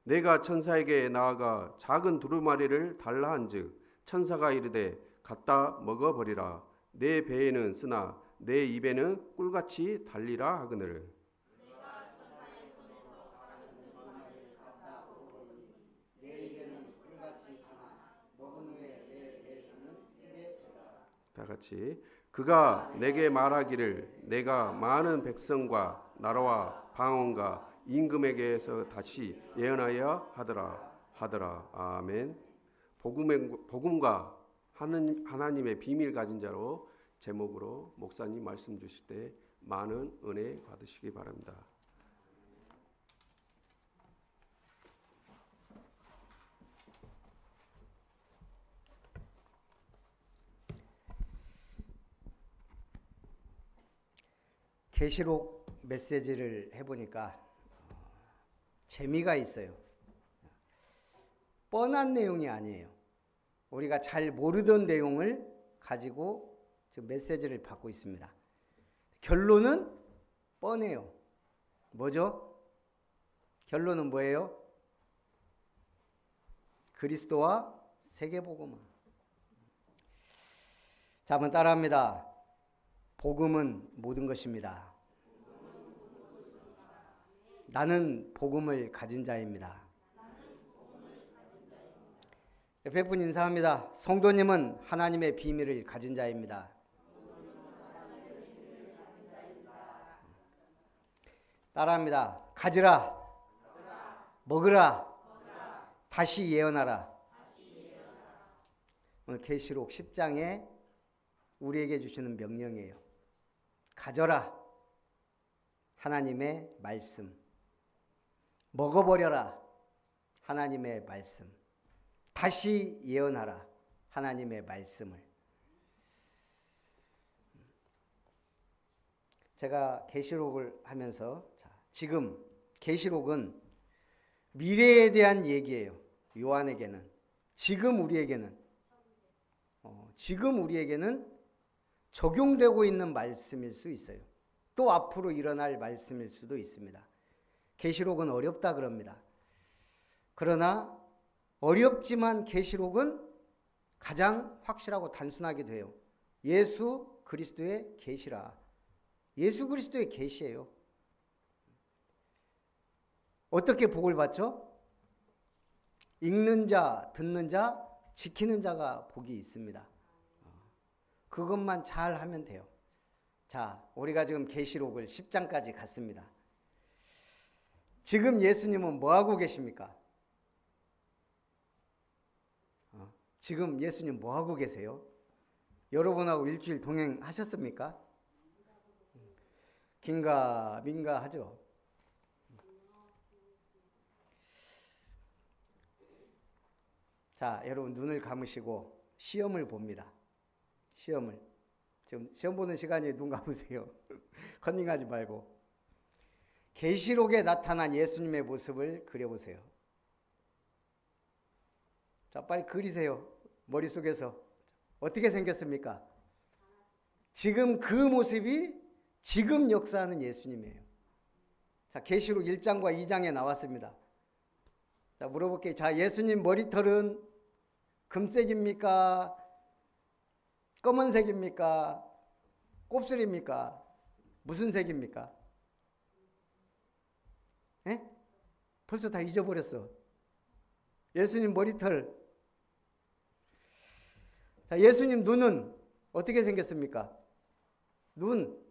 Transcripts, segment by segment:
내가 천사에게 나아가 작은 두루마리를 달라 한즉 천사가 이르되 갖다 먹어버리라. 내 배에는 쓰나 내 입에는 꿀같이 달리라 하거늘. 다 같이 그가 내게 말하기를 내가 많은 백성과 나라와 방언과 임금에게서 다시 예언하여 하더라. 아멘. 복음과 하나님의 비밀 가진 자로 제목으로 목사님 말씀 주실 때 많은 은혜 받으시기 바랍니다. 계시록 메시지를 해보니까 재미가 있어요. 뻔한 내용이 아니에요. 우리가 잘 모르던 내용을 가지고 지금 메시지를 받고 있습니다. 결론은 뻔해요. 뭐죠? 결론은 뭐예요? 그리스도와 세계복음. 자, 한번 따라합니다. 복음은 모든 것입니다. 나는 복음을 가진 자입니다. 옆에 분 인사합니다. 성도님은 하나님의 비밀을 가진 자입니다. 따라합니다. 가지라, 먹으라, 다시 예언하라. 오늘 계시록 10장에 우리에게 주시는 명령이에요. 가져라, 하나님의 말씀. 먹어버려라, 하나님의 말씀. 다시 예언하라, 하나님의 말씀을. 제가 계시록을 하면서 지금 계시록은 미래에 대한 얘기예요. 요한에게는. 지금 우리에게는 적용되고 있는 말씀일 수 있어요. 또 앞으로 일어날 말씀일 수도 있습니다. 계시록은 어렵다 그럽니다. 그러나 어렵지만 계시록은 가장 확실하고 단순하게 돼요. 예수 그리스도의 계시라. 예수 그리스도의 계시예요. 어떻게 복을 받죠? 읽는 자, 듣는 자, 지키는 자가 복이 있습니다. 그것만 잘 하면 돼요. 자, 우리가 지금 계시록을 10장까지 갔습니다. 지금 예수님은 뭐 하고 계십니까? 지금 예수님 뭐 하고 계세요? 여러분하고 일주일 동행하셨습니까? 긴가 민가 하죠. 자, 여러분 눈을 감으시고 시험을 봅니다. 시험을. 지금 시험 보는 시간에 눈 감으세요. 컨닝하지 말고. 계시록에 나타난 예수님의 모습을 그려보세요. 자, 빨리 그리세요. 머릿속에서. 어떻게 생겼습니까? 지금 그 모습이 지금 역사하는 예수님이에요. 자, 계시록 1장과 2장에 나왔습니다. 자, 물어볼게요. 자, 예수님 머리털은 금색입니까? 검은색입니까? 곱슬입니까? 무슨 색입니까? 에? 벌써 다 잊어버렸어. 예수님 머리털. 자, 예수님 눈은 어떻게 생겼습니까? 눈.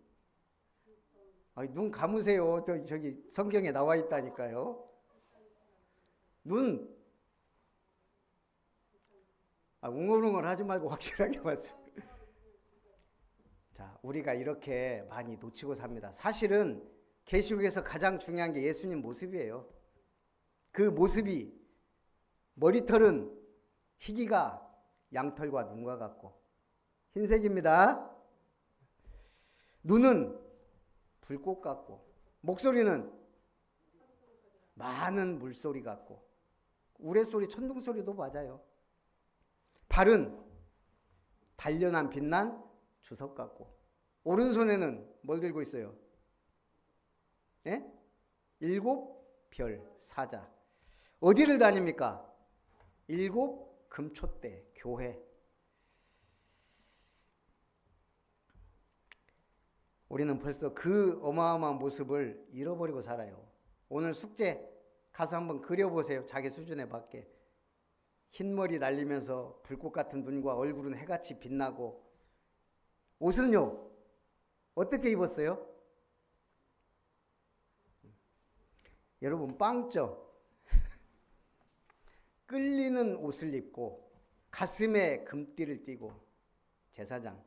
눈 감으세요. 저기 성경에 나와 있다니까요. 눈. 웅얼웅얼 하지 말고 확실하게 말씀. 자, 우리가 이렇게 많이 놓치고 삽니다. 사실은 계시록에서 가장 중요한 게 예수님 모습이에요. 그 모습이 머리털은 희기가 양털과 눈과 같고 흰색입니다. 눈은 불꽃 같고 목소리는 많은 물소리 같고 우레소리, 천둥소리도 맞아요. 발은 단련한 빛난 주석 같고 오른손에는 뭘 들고 있어요? 예? 7별 사자. 어디를 다닙니까? 7 금초대 교회. 우리는 벌써 그 어마어마한 모습을 잃어버리고 살아요. 오늘 숙제 가서 한번 그려보세요. 자기 수준에 맞게. 흰머리 날리면서 불꽃 같은 눈과 얼굴은 해같이 빛나고, 옷은요 어떻게 입었어요? 여러분 빵점. 끌리는 옷을 입고 가슴에 금띠를 띠고 제사장.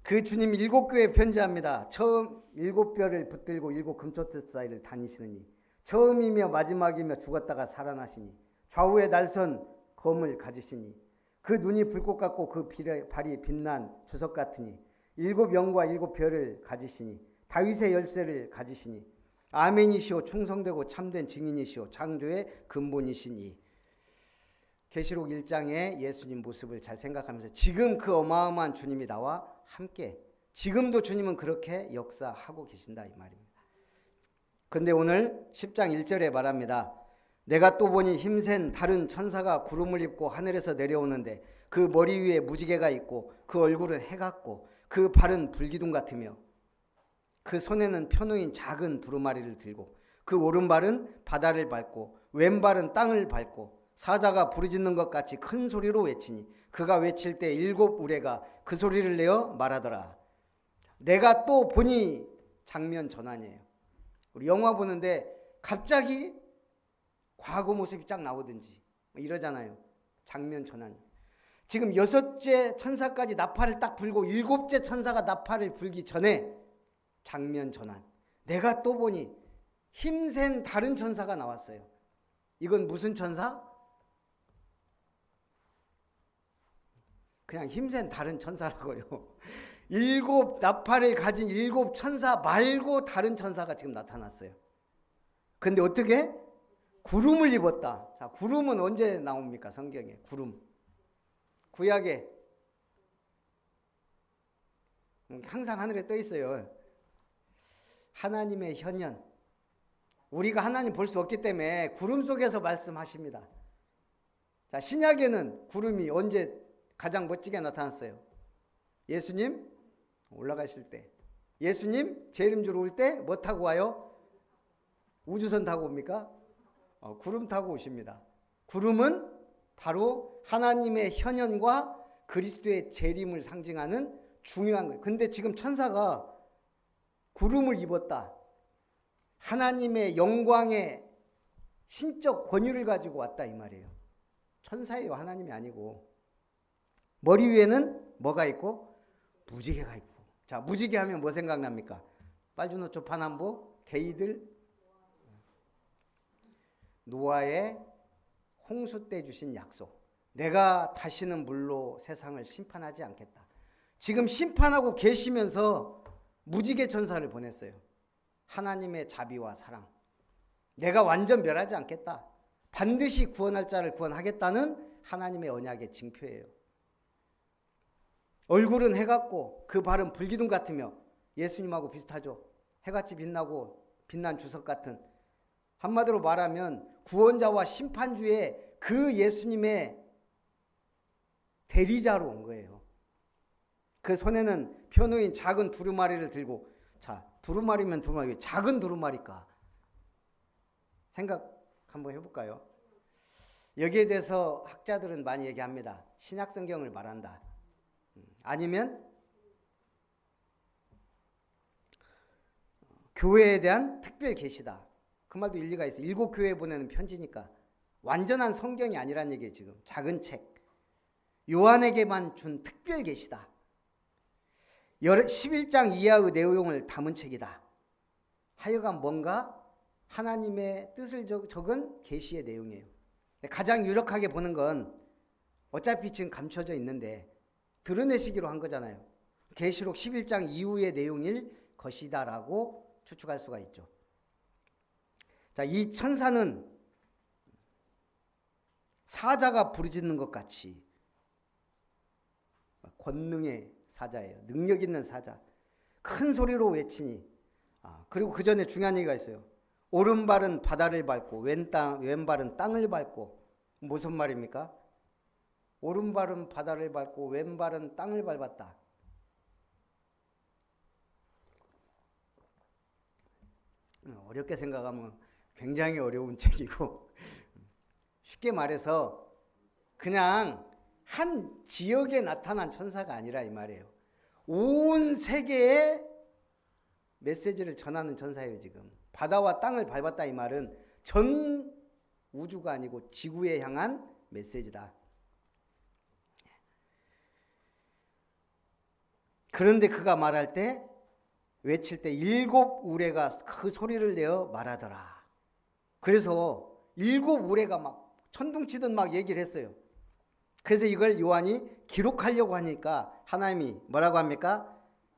그 주님 7교회 편지합니다. 처음 7별을 붙들고 7 금초대 사이를 다니시느니, 처음이며 마지막이며 죽었다가 살아나시니, 좌우에 날선 검을 가지시니, 그 눈이 불꽃 같고 그 발이 빛난 주석 같으니, 7 영과 7 별을 가지시니, 다윗의 열쇠를 가지시니, 아멘이시오 충성되고 참된 증인이시오 창조의 근본이시니. 계시록 1장의 예수님 모습을 잘 생각하면서 지금 그 어마어마한 주님이 나와 함께, 지금도 주님은 그렇게 역사하고 계신다 이 말입니다. 그런데 오늘 10장 1절에 말합니다. 내가 또 보니 힘센 다른 천사가 구름을 입고 하늘에서 내려오는데, 그 머리 위에 무지개가 있고 그 얼굴은 해 같고 그 발은 불기둥 같으며 그 손에는 펴놓인 작은 두루마리를 들고 그 오른발은 바다를 밟고 왼발은 땅을 밟고 사자가 부르짖는 것 같이 큰 소리로 외치니, 그가 외칠 때 7 우레가 그 소리를 내어 말하더라. 내가 또 보니 장면 전환이에요. 우리 영화 보는데 갑자기 과거 모습이 쫙 나오든지 이러잖아요. 장면 전환. 지금 6째 천사까지 나팔을 딱 불고 7째 천사가 나팔을 불기 전에 장면 전환. 내가 또 보니 힘센 다른 천사가 나왔어요. 이건 무슨 천사? 그냥 힘센 다른 천사라고요. 7 나팔을 가진 7 천사 말고 다른 천사가 지금 나타났어요. 근데 어떻게? 구름을 입었다. 자, 구름은 언제 나옵니까? 성경에 구름. 구약에 항상 하늘에 떠 있어요. 하나님의 현현. 우리가 하나님 볼 수 없기 때문에 구름 속에서 말씀하십니다. 자, 신약에는 구름이 언제 가장 멋지게 나타났어요? 예수님 올라가실 때. 예수님 재림주로 올 때 뭐 타고 와요? 우주선 타고 옵니까? 구름 타고 오십니다. 구름은 바로 하나님의 현현과 그리스도의 재림을 상징하는 중요한 거예요. 근데 지금 천사가 구름을 입었다. 하나님의 영광의 신적 권위를 가지고 왔다 이 말이에요. 천사예요. 하나님이 아니고. 머리 위에는 뭐가 있고? 무지개가 있고. 자, 무지개 하면 뭐 생각납니까? 빨주노초 파남보 게이들, 노아의 홍수 때 주신 약속. 내가 다시는 물로 세상을 심판하지 않겠다. 지금 심판하고 계시면서 무지개 천사를 보냈어요. 하나님의 자비와 사랑. 내가 완전 멸하지 않겠다. 반드시 구원할 자를 구원하겠다는 하나님의 언약의 징표예요. 얼굴은 해 같고 그 발은 불기둥 같으며 예수님하고 비슷하죠. 해같이 빛나고 빛난 주석 같은, 한마디로 말하면 구원자와 심판주의 그 예수님의 대리자로 온 거예요. 그 손에는 펴놓인 작은 두루마리를 들고, 자, 두루마리면 두루마리, 작은 두루마리일까? 생각 한번 해볼까요? 여기에 대해서 학자들은 많이 얘기합니다. 신약 성경을 말한다. 아니면 교회에 대한 특별 계시다. 그 말도 일리가 있어요. 7 교회에 보내는 편지니까. 완전한 성경이 아니란 얘기예요. 지금 작은 책, 요한에게만 준 특별 계시다. 11장 이하의 내용을 담은 책이다. 하여간 뭔가 하나님의 뜻을 적은 계시의 내용이에요. 가장 유력하게 보는 건 어차피 지금 감춰져 있는데 드러내시기로 한 거잖아요. 계시록 11장 이후의 내용일 것이다라고 추측할 수가 있죠. 자, 이 천사는 사자가 부르짖는 것 같이 권능의 사자예요. 능력 있는 사자. 큰 소리로 외치니. 그리고 그 전에 중요한 얘기가 있어요. 오른발은 바다를 밟고 왼발은 땅을 밟고. 무슨 말입니까? 오른발은 바다를 밟고 왼발은 땅을 밟았다. 어렵게 생각하면 굉장히 어려운 책이고, 쉽게 말해서 그냥 한 지역에 나타난 천사가 아니라 이 말이에요. 온 세계에 메시지를 전하는 천사예요. 지금 바다와 땅을 밟았다 이 말은 전 우주가 아니고 지구에 향한 메시지다. 그런데 그가 말할 때, 외칠 때 7 우레가 그 소리를 내어 말하더라. 그래서 7 우레가 막 천둥치듯 막 얘기를 했어요. 그래서 이걸 요한이 기록하려고 하니까 하나님이 뭐라고 합니까?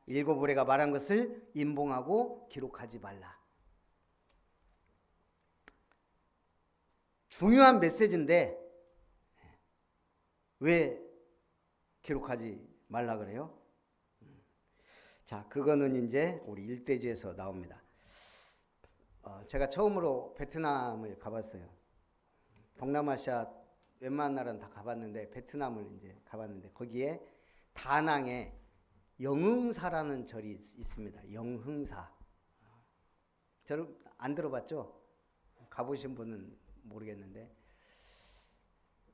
7 우레가 말한 것을 임봉하고 기록하지 말라. 중요한 메시지인데 왜 기록하지 말라 그래요? 자, 그거는 이제 우리 일대지에서 나옵니다. 제가 처음으로 베트남을 가봤어요. 동남아시아 웬만한 나라는 다 가봤는데 베트남을 이제 가봤는데 거기에 다낭에 영흥사라는 절이 있습니다. 영흥사. 저는 안 들어봤죠? 가보신 분은 모르겠는데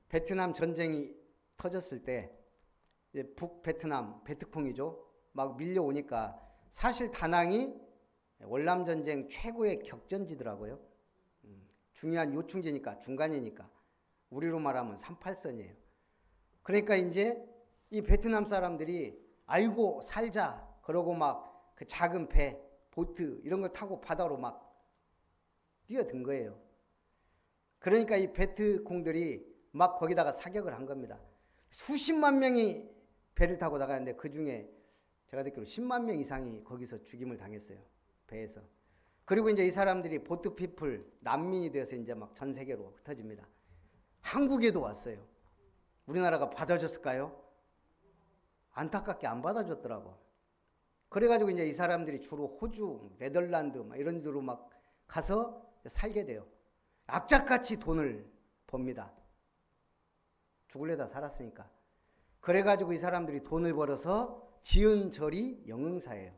베트남 전쟁이 터졌을 때 이제 북베트남 베트콩이죠. 막 밀려오니까 사실 다낭이 월남전쟁 최고의 격전지더라고요. 중요한 요충지니까 중간이니까 우리로 말하면 38선이에요. 그러니까 이제 이 베트남 사람들이 아이고 살자 그러고 막 그 작은 배, 보트 이런 걸 타고 바다로 막 뛰어든 거예요. 그러니까 이 베트콩들이 막 거기다가 사격을 한 겁니다. 수십만 명이 배를 타고 나가는데 그 중에 제가 듣기로 10만 명 이상이 거기서 죽임을 당했어요. 배에서. 그리고 이제 이 사람들이 보트 피플 난민이 되어서 이제 막 전 세계로 흩어집니다. 한국에도 왔어요. 우리나라가 받아줬을까요? 안타깝게 안 받아줬더라고. 그래가지고 이제 이 사람들이 주로 호주, 네덜란드 막 이런 데로 막 가서 살게 돼요. 악착같이 돈을 법니다. 죽을래다 살았으니까. 그래가지고 이 사람들이 돈을 벌어서 지은 절이 영흥사예요.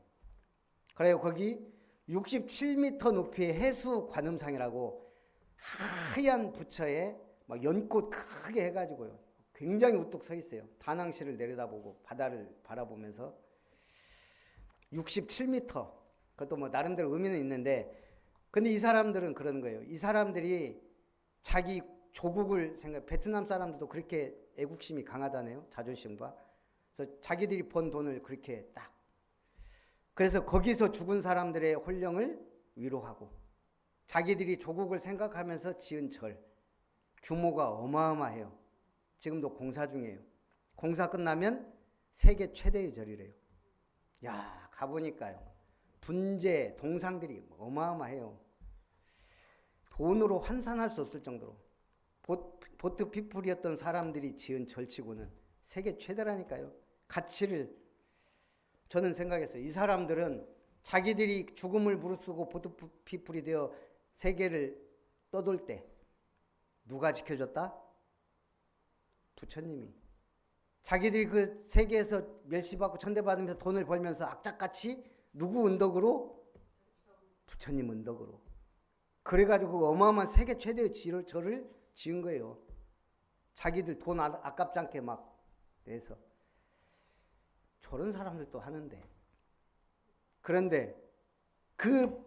그래요. 거기 67m 높이의 해수 관음상이라고 하얀 부처에 막 연꽃 크게 해가지고요. 굉장히 우뚝 서 있어요. 다낭시를 내려다보고 바다를 바라보면서 67m. 그것도 뭐 나름대로 의미는 있는데, 근데 이 사람들은 그러는 거예요. 이 사람들이 자기 조국을 베트남 사람들도 그렇게 애국심이 강하다네요. 자존심과. 그래서 자기들이 번 돈을 그렇게 딱. 그래서 거기서 죽은 사람들의 혼령을 위로하고 자기들이 조국을 생각하면서 지은 절. 규모가 어마어마해요. 지금도 공사 중이에요. 공사 끝나면 세계 최대의 절이래요. 야, 가보니까요. 분재, 동상들이 어마어마해요. 돈으로 환산할 수 없을 정도로. 보트 피플이었던 사람들이 지은 절치고는 세계 최대라니까요. 가치를 저는 생각했어요. 이 사람들은 자기들이 죽음을 무릅쓰고 보트 피플이 되어 세계를 떠돌 때 누가 지켜줬다? 부처님이. 자기들이 그 세계에서 멸시받고 천대받으면서 돈을 벌면서 악착같이 누구 은덕으로? 부처님 은덕으로. 그래가지고 어마어마한 세계 최대의 절을 지은 거예요. 자기들 돈 아깝지 않게 막 내서. 저런 사람들도 하는데. 그런데 그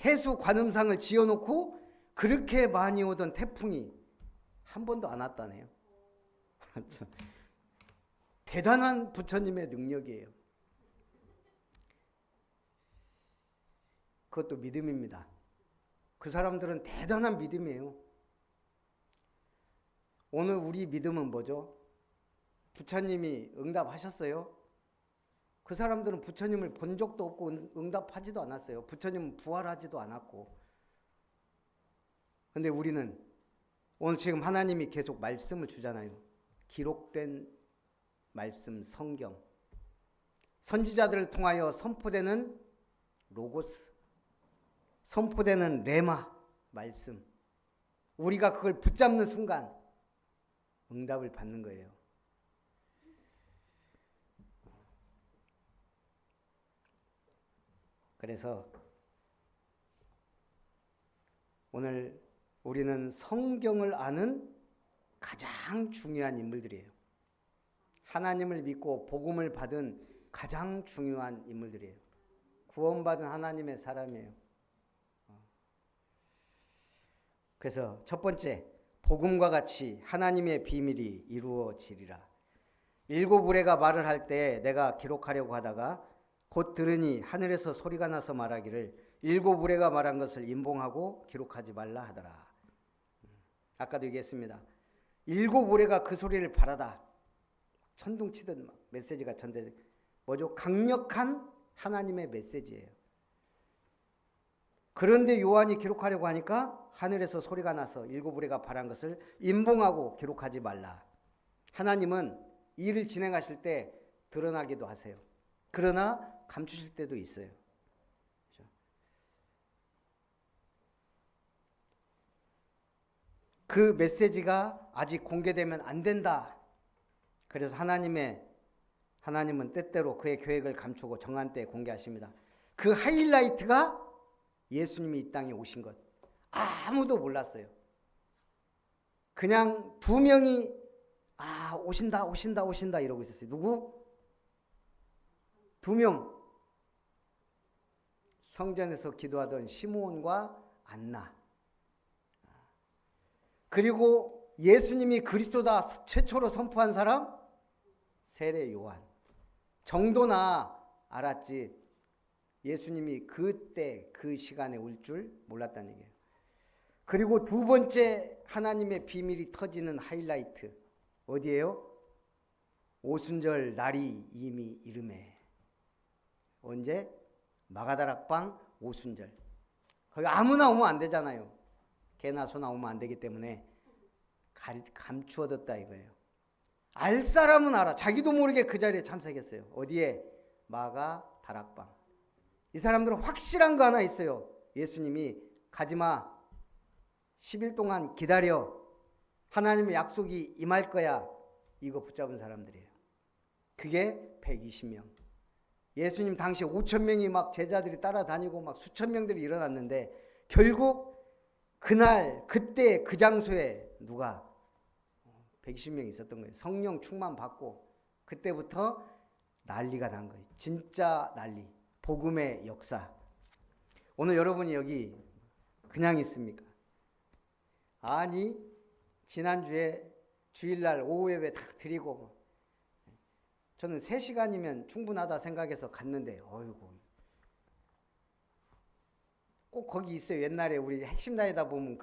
해수 관음상을 지어놓고 그렇게 많이 오던 태풍이 한 번도 안 왔다네요. 대단한 부처님의 능력이에요. 그것도 믿음입니다. 그 사람들은 대단한 믿음이에요. 오늘 우리 믿음은 뭐죠? 부처님이 응답하셨어요? 그 사람들은 부처님을 본 적도 없고 응답하지도 않았어요. 부처님은 부활하지도 않았고. 근데 우리는 오늘 지금 하나님이 계속 말씀을 주잖아요. 기록된 말씀 성경. 선지자들을 통하여 선포되는 로고스, 선포되는 레마 말씀, 우리가 그걸 붙잡는 순간 응답을 받는 거예요. 그래서 오늘 우리는 성경을 아는 가장 중요한 인물들이에요. 하나님을 믿고 복음을 받은 가장 중요한 인물들이에요. 구원받은 하나님의 사람이에요. 그래서 첫 번째, 복음과 같이 하나님의 비밀이 이루어지리라. 일곱 우레가 말을 할 때 내가 기록하려고 하다가 곧 들으니 하늘에서 소리가 나서 말하기를 일곱 우레가 말한 것을 임봉하고 기록하지 말라 하더라. 아까도 얘기했습니다. 일곱 우레가 그 소리를 바라다 천둥치듯 막 메시지가 전돼. 뭐죠? 강력한 하나님의 메시지예요. 그런데 요한이 기록하려고 하니까 하늘에서 소리가 나서 일곱 우레가 바란 것을 임봉하고 기록하지 말라. 하나님은 일을 진행하실 때 드러나기도 하세요. 그러나 감추실 때도 있어요. 그렇죠? 그 메시지가 아직 공개되면 안 된다. 그래서 하나님은 때때로 그의 계획을 감추고 정한 때에 공개하십니다. 그 하이라이트가 예수님이 이 땅에 오신 것. 아무도 몰랐어요. 그냥 두 명이 오신다 이러고 있었어요. 누구? 두 명. 성전에서 기도하던 시므온과 안나. 그리고 예수님이 그리스도다 최초로 선포한 사람? 세례 요한. 정도나 알았지 예수님이 그때 그 시간에 올 줄 몰랐다는 얘기예요. 그리고 두 번째 하나님의 비밀이 터지는 하이라이트 어디예요? 오순절 날이 이미 이르매. 언제? 마가다락방 오순절. 거기 아무나 오면 안 되잖아요. 개나 소나 오면 안 되기 때문에 감추어뒀다 이거예요. 알 사람은 알아. 자기도 모르게 그 자리에 참석했어요. 어디에? 마가다락방. 이 사람들은 확실한 거 하나 있어요. 예수님이 가지마. 10일 동안 기다려. 하나님의 약속이 임할 거야. 이거 붙잡은 사람들이에요. 그게 120명. 예수님 당시 5,000명이 막 제자들이 따라다니고 막 수천 명들이 일어났는데 결국 그날 그때 그 장소에 누가 120명이 있었던 거예요. 성령 충만 받고 그때부터 난리가 난 거예요. 진짜 난리. 복음의 역사. 오늘 여러분이 여기 그냥 있습니까? 아니 지난주에 주일날 오후 예배 다 드리고 저는 3시간이면 충분하다 생각해서 갔는데 어이구 꼭 거기 있어요. 옛날에 우리 핵심 다니다 보면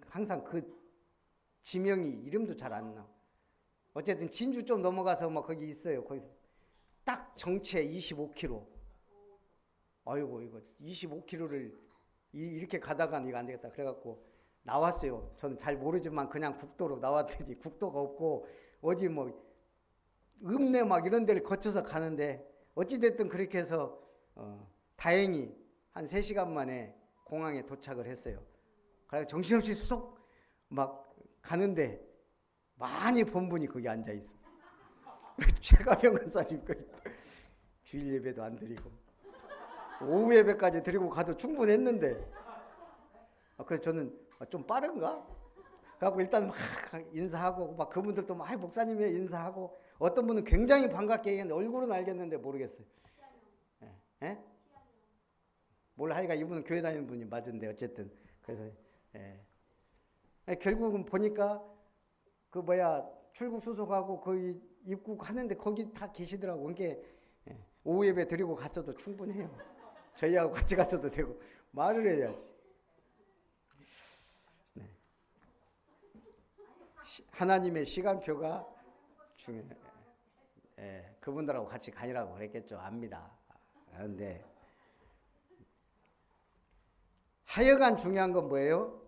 항상 그 지명이 이름도 잘 안 나와. 어쨌든 진주 좀 넘어가서 막 거기 있어요. 거기서 딱 정체 25km. 아이고 이거 25km를 이렇게 가다가는 이거 안 되겠다. 그래갖고 나왔어요. 저는 잘 모르지만 그냥 국도로 나왔더니 국도가 없고 어디 뭐 읍내 막 이런 데를 거쳐서 가는데 어찌됐든 그렇게 해서 다행히 한 3시간 만에 공항에 도착을 했어요. 그래서 정신없이 수속 막 가는데 많이 본 분이 거기 앉아있어. 최가병 권사님 주일 예배도 안 드리고 오후 예배까지 드리고 가도 충분했는데 그래서 저는 좀 빠른가? 그래갖고 일단 막 인사하고 막 그분들도 막 목사님이요 인사하고 어떤 분은 굉장히 반갑게 얘기했는데 얼굴은 알겠는데 모르겠어요. 예? 몰라 하여가 이분은 교회 다니는 분이 맞은데 어쨌든 그래서 결국은 보니까 출국 수속하고 거의 입국하는데 거기 다 계시더라고. 그러니까 오후 예배 드리고 갔어도 충분해요. 저희하고 같이 갔어도 되고 말을 해야지. 네. 하나님의 시간표가 중요해요. 그분들하고 같이 가니라고 그랬겠죠. 압니다. 그런데 하여간 중요한 건 뭐예요?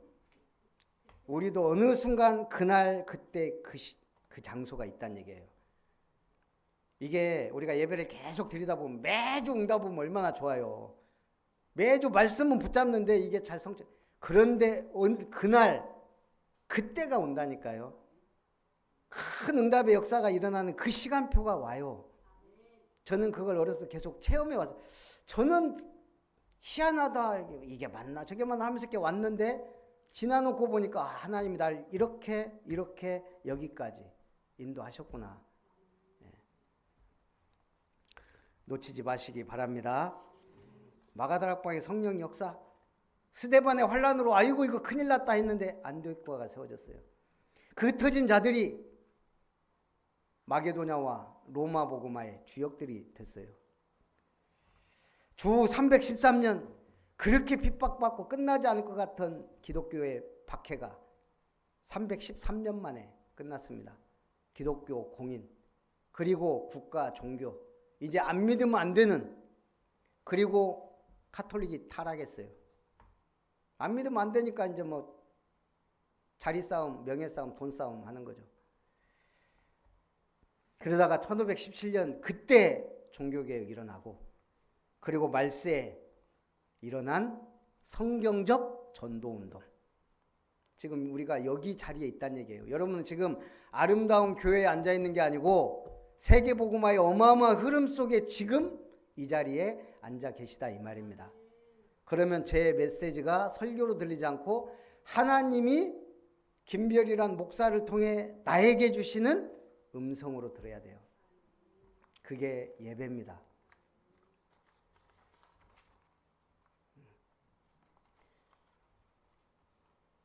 우리도 어느 순간 그날 그때 그 장소가 있다는 얘기예요. 이게 우리가 예배를 계속 드리다 보면 매주 응답하면 얼마나 좋아요. 매주 말씀은 붙잡는데 이게 잘 성취. 그런데 그날 그때가 온다니까요. 큰 응답의 역사가 일어나는 그 시간표가 와요. 저는 그걸 어렸을 때 계속 체험해 왔어요. 저는 희한하다, 이게 맞나 저게 맞나 하면서 이렇게 왔는데 지나놓고 보니까 하나님이 날 이렇게 여기까지 인도하셨구나. 놓치지 마시기 바랍니다. 마가다락방의 성령 역사, 스데반의 환란으로 아이고 이거 큰일 났다 했는데 안디옥교회가 세워졌어요. 그 흩어진 자들이 마게도냐와 로마 복음화의 주역들이 됐어요. 주 313년 그렇게 핍박받고 끝나지 않을 것 같은 기독교의 박해가 313년 만에 끝났습니다. 기독교 공인, 그리고 국가 종교, 이제 안 믿으면 안 되는, 그리고 카톨릭이 타락했어요. 안 믿으면 안 되니까 이제 뭐 자리 싸움, 명예 싸움, 돈 싸움 하는 거죠. 그러다가 1517년 그때 종교개혁이 일어나고, 그리고 말세에 일어난 성경적 전도운동. 지금 우리가 여기 자리에 있다는 얘기예요. 여러분은 지금 아름다운 교회에 앉아있는 게 아니고 세계복음화의 어마어마한 흐름 속에 지금 이 자리에 앉아 계시다 이 말입니다. 그러면 제 메시지가 설교로 들리지 않고 하나님이 김별이란 목사를 통해 나에게 주시는 음성으로 들어야 돼요. 그게 예배입니다.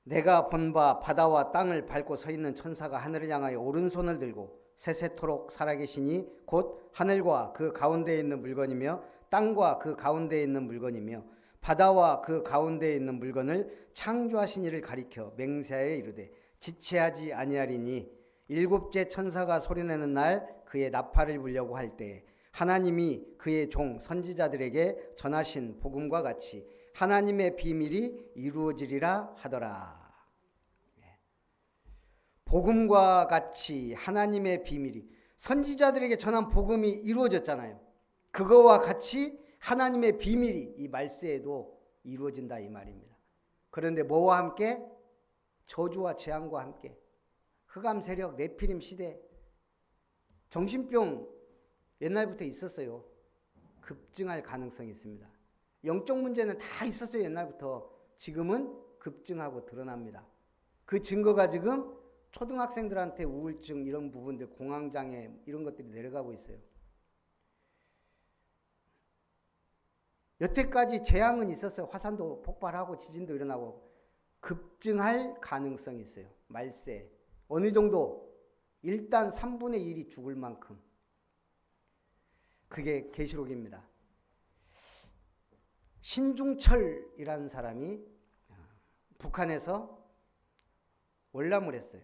내가 본 바 바다와 땅을 밟고 서 있는 천사가 하늘을 향하여 오른손을 들고 세세토록 살아계시니 곧 하늘과 그 가운데에 있는 물건이며 땅과 그 가운데에 있는 물건이며 바다와 그 가운데에 있는 물건을 창조하신 이를 가리켜 맹세하여 이르되 지체하지 아니하리니 일곱째 천사가 소리내는 날 그의 나팔을 불려고 할 때에 하나님이 그의 종 선지자들에게 전하신 복음과 같이 하나님의 비밀이 이루어지리라 하더라. 복음과 같이 하나님의 비밀이, 선지자들에게 전한 복음이 이루어졌잖아요. 그거와 같이 하나님의 비밀이 이 말세에도 이루어진다 이 말입니다. 그런데 뭐와 함께? 저주와 재앙과 함께. 흑암 세력, 네피림 시대, 정신병 옛날부터 있었어요. 급증할 가능성이 있습니다. 영적 문제는 다 있었어요. 옛날부터. 지금은 급증하고 드러납니다. 그 증거가 지금 초등학생들한테 우울증 이런 부분들, 공황장애 이런 것들이 내려가고 있어요. 여태까지 재앙은 있었어요. 화산도 폭발하고 지진도 일어나고. 급증할 가능성이 있어요. 말세. 어느 정도? 일단 3분의 1이 죽을 만큼. 그게 계시록입니다. 신중철이라는 사람이 북한에서 월남을 했어요.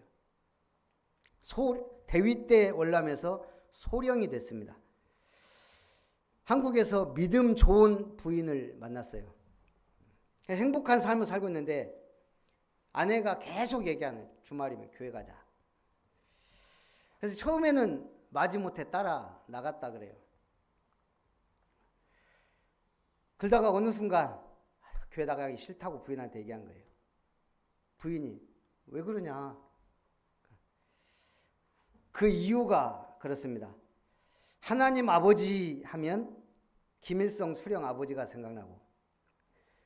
대위 때 월남에서 소령이 됐습니다. 한국에서 믿음 좋은 부인을 만났어요. 행복한 삶을 살고 있는데 아내가 계속 얘기하는, 주말이면 교회 가자. 그래서 처음에는 마지못해 따라 나갔다 그래요. 그러다가 어느 순간 교회 나가기 싫다고 부인한테 얘기한 거예요. 부인이 왜 그러냐. 그 이유가 그렇습니다. 하나님 아버지 하면 김일성 수령 아버지가 생각나고,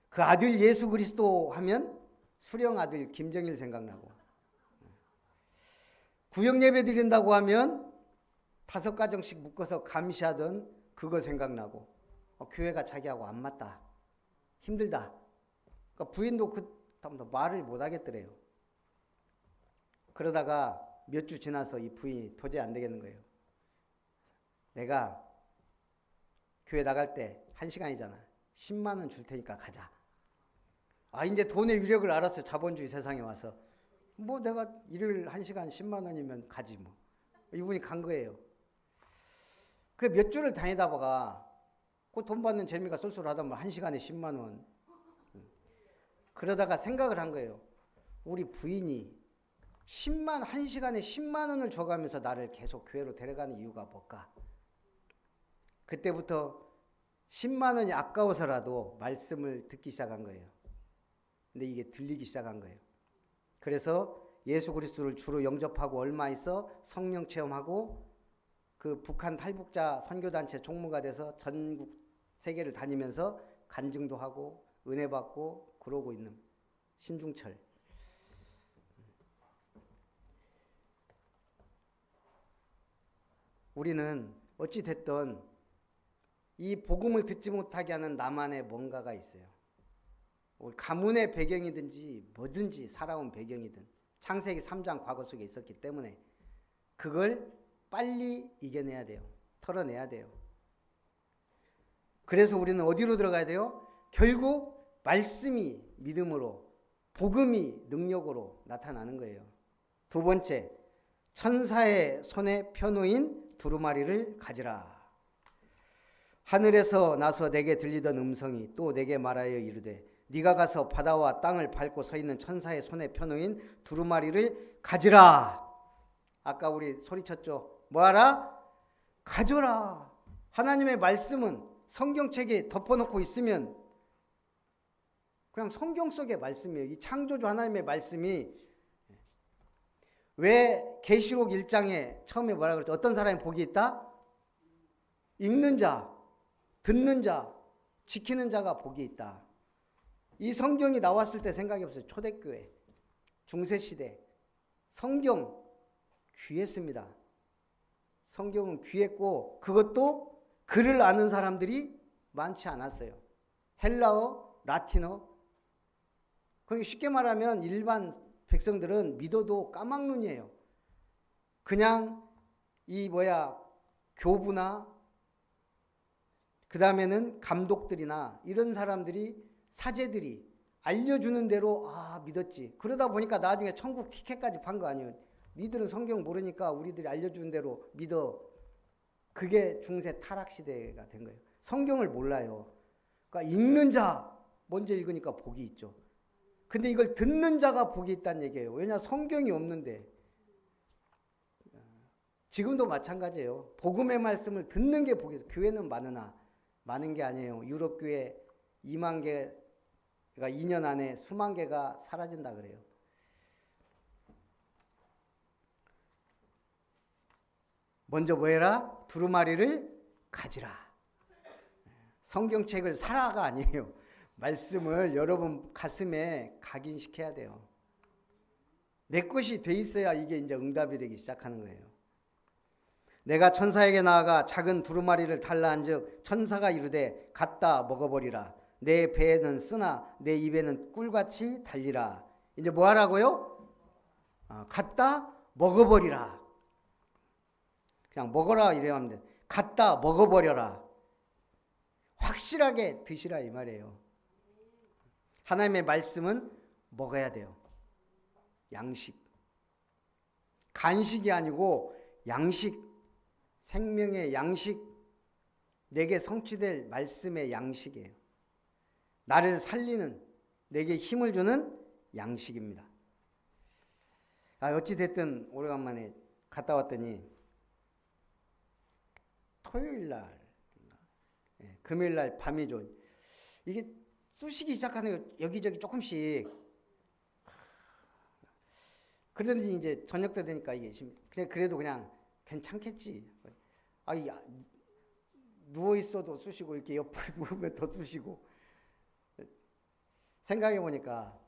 그 아들 예수 그리스도 하면 수령 아들 김정일 생각나고, 구역 예배 드린다고 하면 5가정씩 묶어서 감시하던 그거 생각나고, 교회가 자기하고 안 맞다, 힘들다. 그러니까 부인도 그다음부터 말을 못 하겠더래요. 그러다가 몇 주 지나서 이 부인이 도저히 안 되겠는 거예요. 내가 교회 나갈 때 1시간이잖아. 10만 원 줄 테니까 가자. 이제 돈의 위력을 알았어요. 자본주의 세상에 와서. 뭐 내가 일요일 1시간 10만 원이면 가지 뭐. 이분이 간 거예요. 그 몇 주를 다니다 보가 그 돈 받는 재미가 쏠쏠하다 뭐 1시간에 10만 원. 그러다가 생각을 한 거예요. 우리 부인이 1시간에 10만 원을 줘가면서 나를 계속 교회로 데려가는 이유가 뭘까? 그때부터 10만 원이 아까워서라도 말씀을 듣기 시작한 거예요. 근데 이게 들리기 시작한 거예요. 그래서 예수 그리스도를 주로 영접하고 얼마 있어 성령 체험하고 그 북한 탈북자 선교단체 총무가 돼서 전국 세계를 다니면서 간증도 하고 은혜 받고 그러고 있는 신중철. 우리는 어찌 됐든 이 복음을 듣지 못하게 하는 나만의 뭔가가 있어요. 가문의 배경이든지 뭐든지 살아온 배경이든 창세기 3장 과거 속에 있었기 때문에 그걸 빨리 이겨내야 돼요. 털어내야 돼요. 그래서 우리는 어디로 들어가야 돼요? 결국 말씀이 믿음으로, 복음이 능력으로 나타나는 거예요. 두 번째, 천사의 손에 펴놓인 두루마리를 가지라. 하늘에서 나서 내게 들리던 음성이 또 내게 말하여 이르되 네가 가서 바다와 땅을 밟고 서 있는 천사의 손에 펴놓인 두루마리를 가지라. 아까 우리 소리쳤죠. 뭐하라? 가져라. 하나님의 말씀은 성경책에 덮어놓고 있으면 그냥 성경 속의 말씀이에요. 이 창조주 하나님의 말씀이 왜 계시록 1장에 처음에 뭐라 그랬죠? 어떤 사람이 복이 있다? 읽는 자, 듣는 자, 지키는 자가 복이 있다. 이 성경이 나왔을 때 생각해 보세요. 초대교회, 중세시대, 성경 귀했습니다. 성경은 귀했고 그것도 글을 아는 사람들이 많지 않았어요. 헬라어, 라틴어. 그러니까 쉽게 말하면 일반 백성들은 믿어도 까막눈이에요. 그냥 교부나 그 다음에는 감독들이나 이런 사람들이 사제들이 알려주는 대로 믿었지. 그러다 보니까 나중에 천국 티켓까지 판 거 아니에요. 니들은 성경 모르니까 우리들이 알려주는 대로 믿어. 그게 중세 타락시대가 된 거예요. 성경을 몰라요. 그러니까 읽는 자 먼저 읽으니까 복이 있죠. 근데 이걸 듣는 자가 복이 있다는 얘기예요. 왜냐 성경이 없는데. 지금도 마찬가지예요. 복음의 말씀을 듣는 게 복이 있어요. 교회는 많으나 많은 게 아니에요. 유럽 교회 2만 개가 2년 안에 수만 개가 사라진다 그래요. 먼저 뭐 해라? 두루마리를 가지라. 성경책을 사라가 아니에요. 말씀을 여러분 가슴에 각인시켜야 돼요. 내 것이 돼 있어야 이게 이제 응답이 되기 시작하는 거예요. 내가 천사에게 나아가 작은 두루마리를 달라한즉 천사가 이르되 갖다 먹어버리라. 내 배에는 쓰나 내 입에는 꿀같이 달리라. 이제 뭐 하라고요? 갖다 먹어버리라. 그냥 먹어라 이래야 하면 돼. 갖다 먹어버려라. 확실하게 드시라 이 말이에요. 하나님의 말씀은 먹어야 돼요. 양식. 간식이 아니고 양식. 생명의 양식. 내게 성취될 말씀의 양식이에요. 나를 살리는, 내게 힘을 주는 양식입니다. 어찌됐든 오래간만에 갔다 왔더니 토요일날, 금요일날 밤이 이게 쑤시기 시작하네요. 여기저기 조금씩. 그러더니 이제 저녁 때 되니까 이게 그래도 그냥 괜찮겠지. 누워 있어도 쑤시고 이렇게 옆으로 누우면 더 쑤시고. 생각해 보니까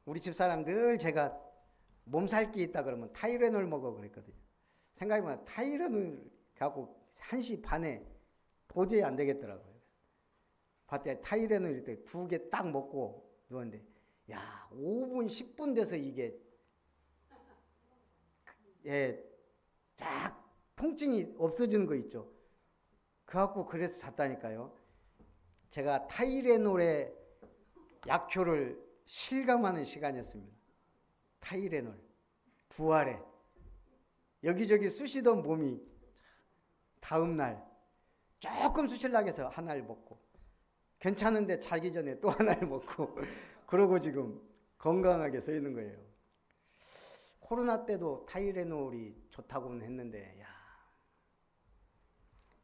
우리 집 사람 늘 제가 몸살기 있다 그러면 타이레놀 먹어 그랬거든요. 생각해 보면 타이레놀 갖고 1시 반에 도저히 안 되겠더라고요. 봤더니 타이레놀 이렇게 2개 딱 먹고 누웠는데 5분 10분 돼서 이게 쫙 통증이 없어지는 거 있죠. 그래갖고 그래서 잤다니까요. 제가 타이레놀의 약효를 실감하는 시간이었습니다. 타이레놀 부활에 여기저기 쑤시던 몸이 다음날 조금 쑤실라고 해서 하나를 먹고 괜찮은데 자기 전에 또 하나를 먹고 그러고 지금 건강하게 서 있는 거예요. 코로나 때도 타이레놀이 좋다고는 했는데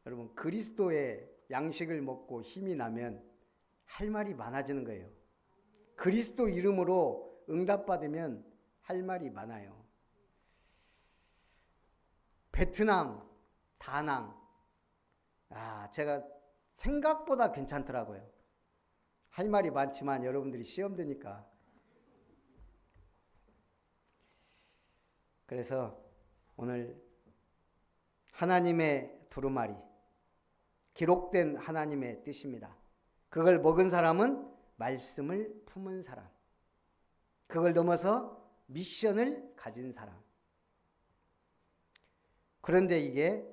여러분 그리스도의 양식을 먹고 힘이 나면 할 말이 많아지는 거예요. 그리스도 이름으로 응답받으면 할 말이 많아요. 베트남, 다낭. 제가 생각보다 괜찮더라고요. 할 말이 많지만 여러분들이 시험 드니까. 그래서 오늘 하나님의 두루마리, 기록된 하나님의 뜻입니다. 그걸 먹은 사람은 말씀을 품은 사람, 그걸 넘어서 미션을 가진 사람. 그런데 이게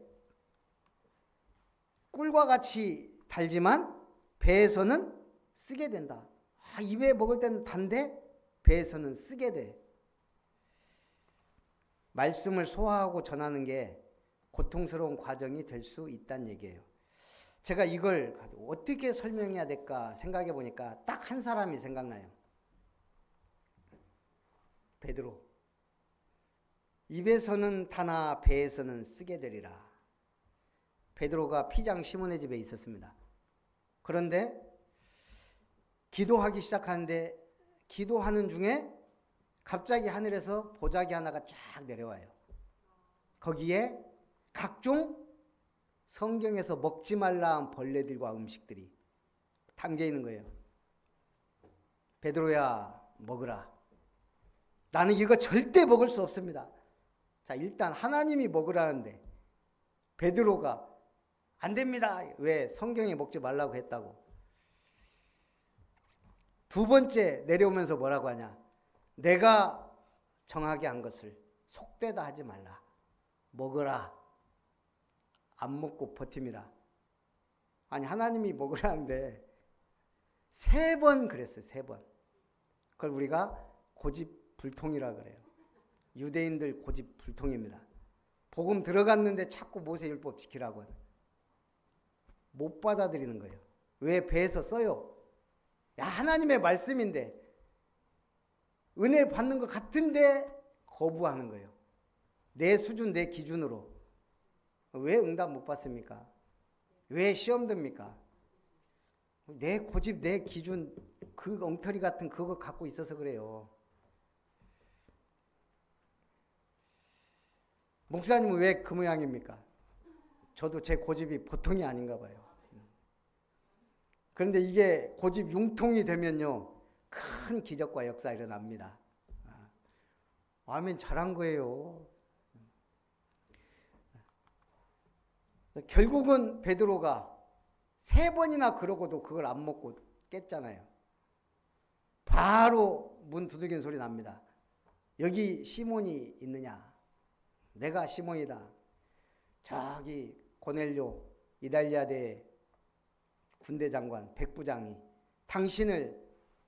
꿀과 같이 달지만 배에서는 쓰게 된다. 입에 먹을 때는 단데 배에서는 쓰게 돼. 말씀을 소화하고 전하는 게 고통스러운 과정이 될 수 있다는 얘기예요. 제가 이걸 어떻게 설명해야 될까 생각해 보니까 딱 한 사람이 생각나요. 베드로. 입에서는 타나 배에서는 쓰게 되리라. 베드로가 피장 시몬의 집에 있었습니다. 그런데 기도하기 시작하는데 기도하는 중에 갑자기 하늘에서 보자기 하나가 쫙 내려와요. 거기에 각종 성경에서 먹지 말라 한 벌레들과 음식들이 담겨 있는 거예요. 베드로야, 먹으라. 나는 이거 절대 먹을 수 없습니다. 자, 일단 하나님이 먹으라는데 베드로가 안 됩니다. 왜? 성경에 먹지 말라고 했다고. 두 번째 내려오면서 뭐라고 하냐? 내가 정하게 한 것을 속되다 하지 말라. 먹으라. 안 먹고 버팁니다. 아니 하나님이 먹으라는데 3번 그랬어요. 3번. 그걸 우리가 고집불통이라 그래요. 유대인들 고집불통입니다. 복음 들어갔는데 자꾸 모세율법 지키라고 하는. 못 받아들이는 거예요. 왜? 배에서 써요. 야, 하나님의 말씀인데 은혜 받는 것 같은데 거부하는 거예요. 내 수준, 내 기준으로. 왜 응답 못 받습니까? 왜 시험 듭니까? 내 고집, 내 기준, 그 엉터리 같은 그거 갖고 있어서 그래요. 목사님은 왜 그 모양입니까? 저도 제 고집이 보통이 아닌가 봐요. 그런데 이게 고집 융통이 되면요, 큰 기적과 역사 일어납니다. 아멘, 잘한 거예요. 결국은 베드로가 3번이나 그러고도 그걸 안 먹고 깼잖아요. 바로 문 두들기는 소리 납니다. 여기 시몬이 있느냐? 내가 시몬이다. 저기 고넬료 이달리아대 군대 장관 백부장이 당신을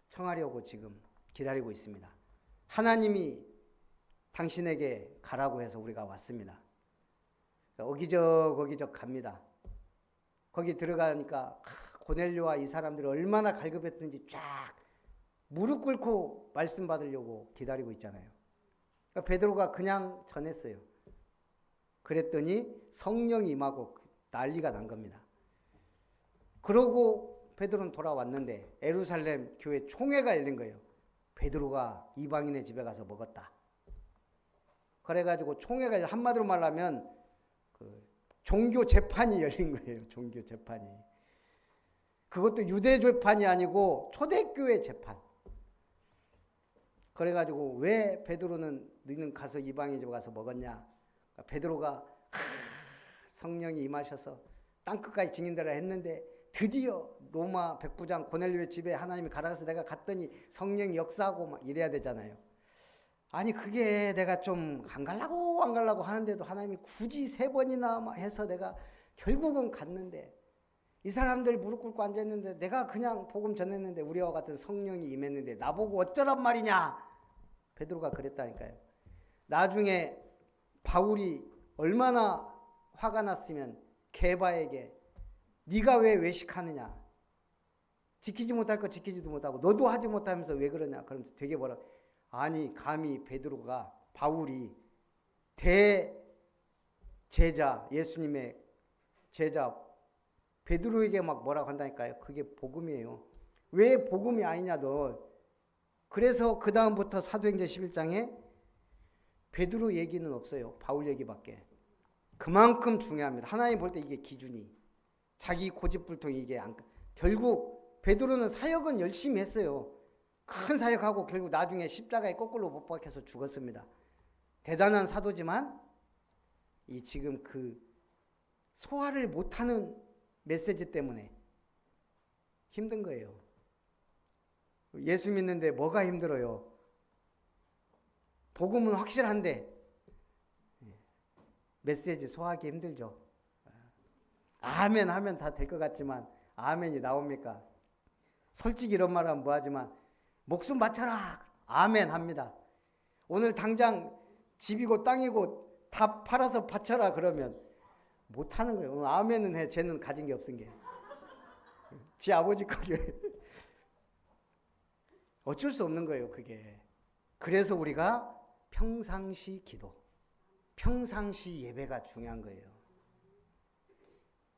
청하려고 지금 기다리고 있습니다. 하나님이 당신에게 가라고 해서 우리가 왔습니다. 어기적 갑니다. 거기 들어가니까 고넬료와 이 사람들이 얼마나 갈급했든지 쫙 무릎 꿇고 말씀 받으려고 기다리고 있잖아요. 그러니까 베드로가 그냥 전했어요. 그랬더니 성령이 임하고 난리가 난 겁니다. 그러고 베드로는 돌아왔는데 예루살렘 교회 총회가 열린 거예요. 베드로가 이방인의 집에 가서 먹었다. 그래가지고 총회가 한마디로 말하면 종교 재판이 열린 거예요. 종교 재판이. 그것도 유대 재판이 아니고 초대교회 재판. 그래가지고 왜 베드로는 너는 가서 이방인 집에 가서 먹었냐? 베드로가 성령이 임하셔서 땅끝까지 증인되라 했는데 드디어 로마 백부장 고넬료의 집에 하나님이 가라서 내가 갔더니 성령이 역사하고 막 이래야 되잖아요. 아니 그게 내가 좀 안 가려고 하는데도 하나님이 굳이 3번이나 해서 내가 결국은 갔는데 이 사람들 무릎 꿇고 앉아있는데 내가 그냥 복음 전했는데 우리와 같은 성령이 임했는데 나보고 어쩌란 말이냐. 베드로가 그랬다니까요. 나중에 바울이 얼마나 화가 났으면 게바에게 네가 왜 외식하느냐. 지키지 못할 거 지키지도 못하고 너도 하지 못하면서 왜 그러냐. 그럼 되게 뭐라. 아니 감히 베드로가 바울이 대제자 예수님의 제자 베드로에게 막 뭐라고 한다니까요. 그게 복음이에요. 왜 복음이 아니냐 너. 그래서 그 다음부터 사도행전 11장에 베드로 얘기는 없어요. 바울 얘기밖에. 그만큼 중요합니다. 하나님 볼 때 이게 기준이. 자기 고집불통이 이게 결국 베드로는 사역은 열심히 했어요. 큰 사역하고 결국 나중에 십자가에 거꾸로 못 박혀서 죽었습니다. 대단한 사도지만 이 지금 그 소화를 못하는 메시지 때문에 힘든 거예요. 예수 믿는데 뭐가 힘들어요? 복음은 확실한데 메시지 소화하기 힘들죠. 아멘 하면 다 될 것 같지만 아멘이 나옵니까? 솔직히 이런 말 하면 뭐하지만 목숨 바쳐라 아멘 합니다. 오늘 당장 집이고 땅이고 다 팔아서 바쳐라 그러면 못하는 거예요. 아멘은 해. 쟤는 가진 게 없은 게. 지 아버지 거를. 어쩔 수 없는 거예요 그게. 그래서 우리가 평상시 기도, 평상시 예배가 중요한 거예요.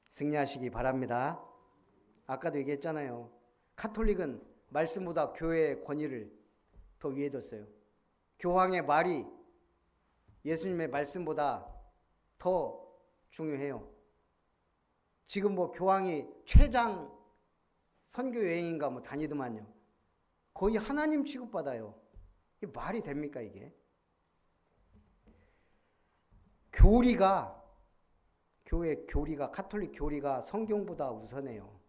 승리하시기 바랍니다. 아까도 얘기했잖아요. 카톨릭은 말씀보다 교회의 권위를 더 위에 뒀어요. 교황의 말이 예수님의 말씀보다 더 중요해요. 지금 뭐 교황이 최장 선교 여행인가 뭐 다니더만요. 거의 하나님 취급받아요. 이게 말이 됩니까 이게? 교리가 교회 교리가 카톨릭 교리가 성경보다 우선해요.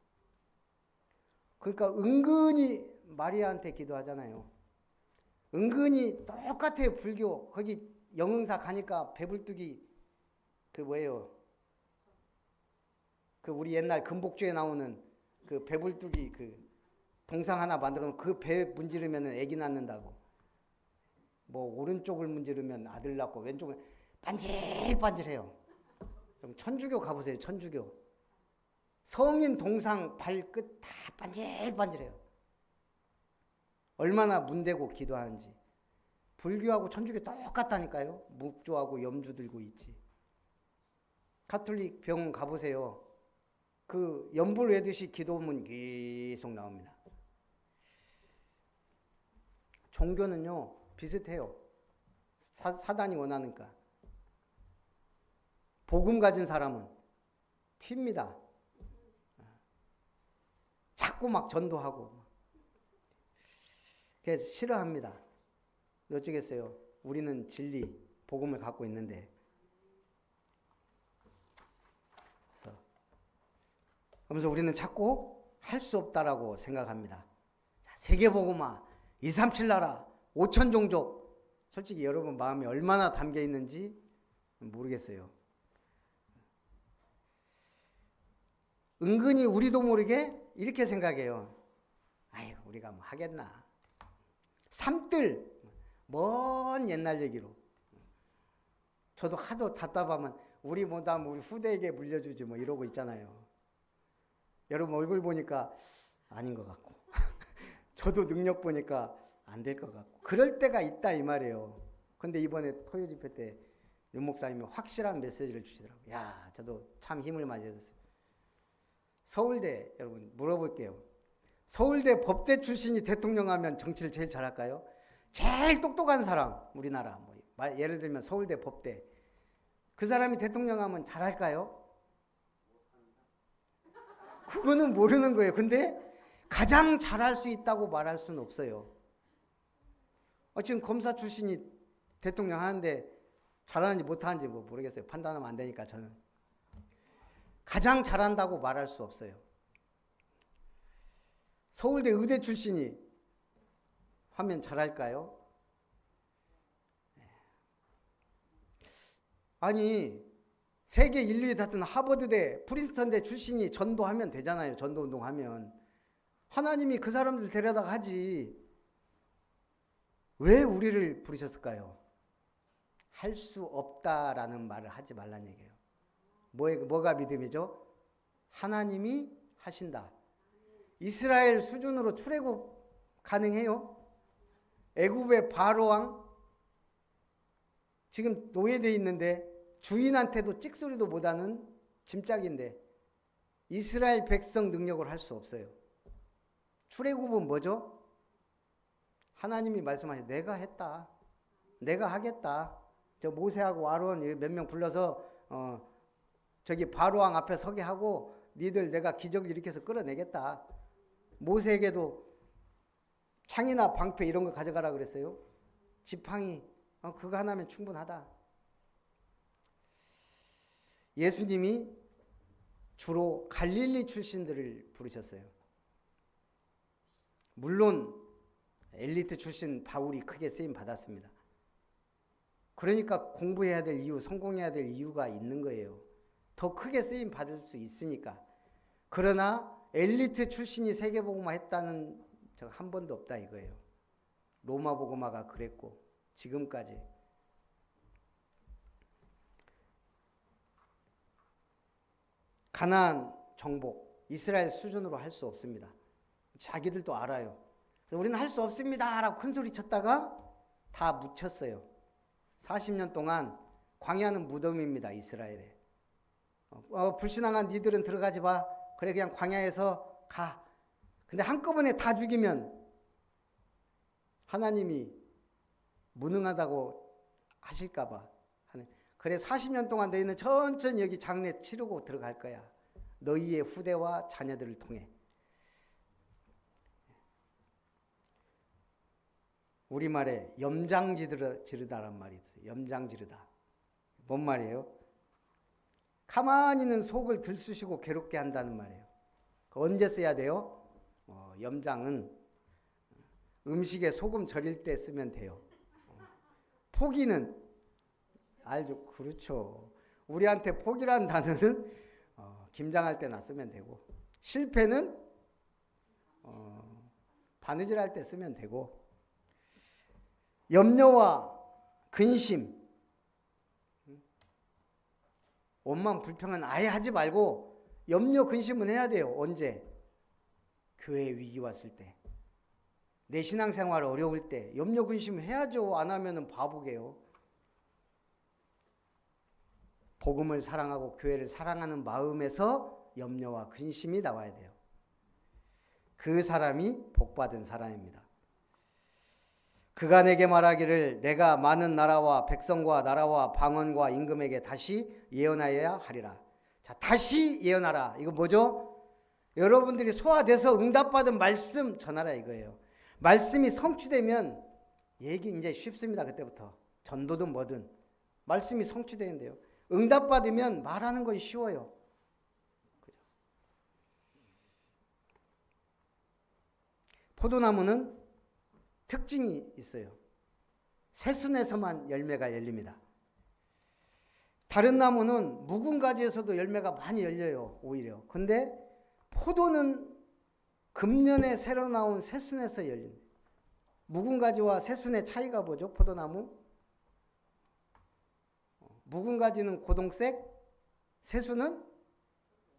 그러니까 은근히 마리아한테 기도하잖아요. 은근히 똑같아요. 불교 거기 영흥사 가니까 배불뚝이 그 뭐예요? 그 우리 옛날 금복주에 나오는 그 배불뚝이 그 동상 하나 만들어 놓은 그 배 문지르면 애기 낳는다고. 뭐 오른쪽을 문지르면 아들 낳고 왼쪽을 반질반질해요. 좀 천주교 가보세요. 천주교. 성인 동상 발끝 다 반질반질해요. 얼마나 문대고 기도하는지. 불교하고 천주교 똑같다니까요. 묵조하고 염주 들고 있지. 카톨릭 병원 가보세요. 그 연불 외듯이 기도문 계속 나옵니다. 종교는요 비슷해요. 사단이 원하니까. 복음 가진 사람은 튑니다. 자꾸 막 전도하고. 그래서 싫어합니다. 어쩌겠어요. 우리는 진리, 복음을 갖고 있는데. 그래서 우리는 자꾸 할 수 없다라고 생각합니다. 세계복음화, 237 나라, 5천 종족. 솔직히 여러분 마음에 얼마나 담겨 있는지 모르겠어요. 은근히 우리도 모르게 이렇게 생각해요. 아유, 우리가 뭐 하겠나. 삼뜰, 먼 옛날 얘기로. 저도 하도 답답하면 우리 못하면 우리 후대에게 물려주지 뭐 이러고 있잖아요. 여러분 얼굴 보니까 아닌 것 같고 저도 능력 보니까 안 될 것 같고 그럴 때가 있다 이 말이에요. 근데 이번에 토요 집회 때 윤 목사님이 확실한 메시지를 주시더라고요. 야, 저도 참 힘을 많이 얻었어요. 서울대 여러분 물어볼게요. 서울대 법대 출신이 대통령 하면 정치를 제일 잘할까요? 제일 똑똑한 사람 우리나라 뭐 예를 들면 서울대 법대 그 사람이 대통령 하면 잘할까요? 그거는 모르는 거예요. 근데 가장 잘할 수 있다고 말할 수는 없어요. 지금 검사 출신이 대통령 하는데 잘하는지 못하는지 뭐 모르겠어요. 판단하면 안 되니까 저는. 가장 잘한다고 말할 수 없어요. 서울대 의대 출신이 하면 잘할까요? 아니 세계 인류에 닿던 하버드대, 프린스턴대 출신이 전도하면 되잖아요. 전도운동하면. 하나님이 그 사람들 데려다가 하지. 왜 우리를 부르셨을까요? 할 수 없다라는 말을 하지 말란 얘기예요. 뭐가 믿음이죠? 하나님이 하신다. 이스라엘 수준으로 출애굽 가능해요? 애굽의 바로왕 지금 노예돼 있는데 주인한테도 찍소리도 못하는 짐짝인데 이스라엘 백성 능력을 할 수 없어요. 출애굽은 뭐죠? 하나님이 말씀하신 내가 했다. 내가 하겠다. 저 모세하고 아론 몇 명 불러서 저기 바로왕 앞에 서게 하고 니들 내가 기적을 일으켜서 끌어내겠다. 모세에게도 창이나 방패 이런 거 가져가라 그랬어요. 지팡이 그거 하나면 충분하다. 예수님이 주로 갈릴리 출신들을 부르셨어요. 물론 엘리트 출신 바울이 크게 쓰임 받았습니다. 그러니까 공부해야 될 이유, 성공해야 될 이유가 있는 거예요. 더 크게 쓰임 받을 수 있으니까. 그러나 엘리트 출신이 세계복음화 했다는 적 한 번도 없다 이거예요. 로마 복음화가 그랬고 지금까지. 가나안 정복, 이스라엘 수준으로 할 수 없습니다. 자기들도 알아요. 우리는 할 수 없습니다 라고 큰소리 쳤다가 다 묻혔어요. 40년 동안 광야는 무덤입니다. 이스라엘에. 불신앙한 니들은 들어가지 마. 그래 그냥 광야에서 가. 근데 한꺼번에 다 죽이면 하나님이 무능하다고 하실까 봐. 그래 40년 동안 너희는 천천히 여기 장례 치르고 들어갈 거야. 너희의 후대와 자녀들을 통해. 우리말에 염장지르다란 말이 있어요. 염장지르다. 뭔 말이에요? 가만히는 속을 들쑤시고 괴롭게 한다는 말이에요. 언제 써야 돼요? 염장은 음식에 소금 절일 때 쓰면 돼요. 포기는 알죠? 그렇죠. 우리한테 포기란 단어는 김장할 때나 쓰면 되고, 실패는 바느질할 때 쓰면 되고, 염려와 근심, 원망 불평은 아예 하지 말고 염려 근심은 해야 돼요. 언제? 교회 위기 왔을 때, 내 신앙생활 어려울 때 염려 근심 해야죠. 안 하면은 바보게요. 복음을 사랑하고 교회를 사랑하는 마음에서 염려와 근심이 나와야 돼요. 그 사람이 복받은 사람입니다. 그가 내게 말하기를 내가 많은 나라와 백성과 나라와 방언과 임금에게 다시 예언하여야 하리라. 자, 다시 예언하라. 이거 뭐죠? 여러분들이 소화돼서 응답받은 말씀 전하라 이거예요. 말씀이 성취되면 얘기 이제 쉽습니다. 그때부터 전도든 뭐든 말씀이 성취되는데요. 응답받으면 말하는 건 쉬워요. 포도나무는 특징이 있어요. 새순에서만 열매가 열립니다. 다른 나무는 묵은 가지에서도 열매가 많이 열려요. 오히려. 근데 포도는 금년에 새로 나온 새순에서 열립니다. 묵은 가지와 새순의 차이가 뭐죠? 포도나무? 묵은 가지는 고동색, 새순은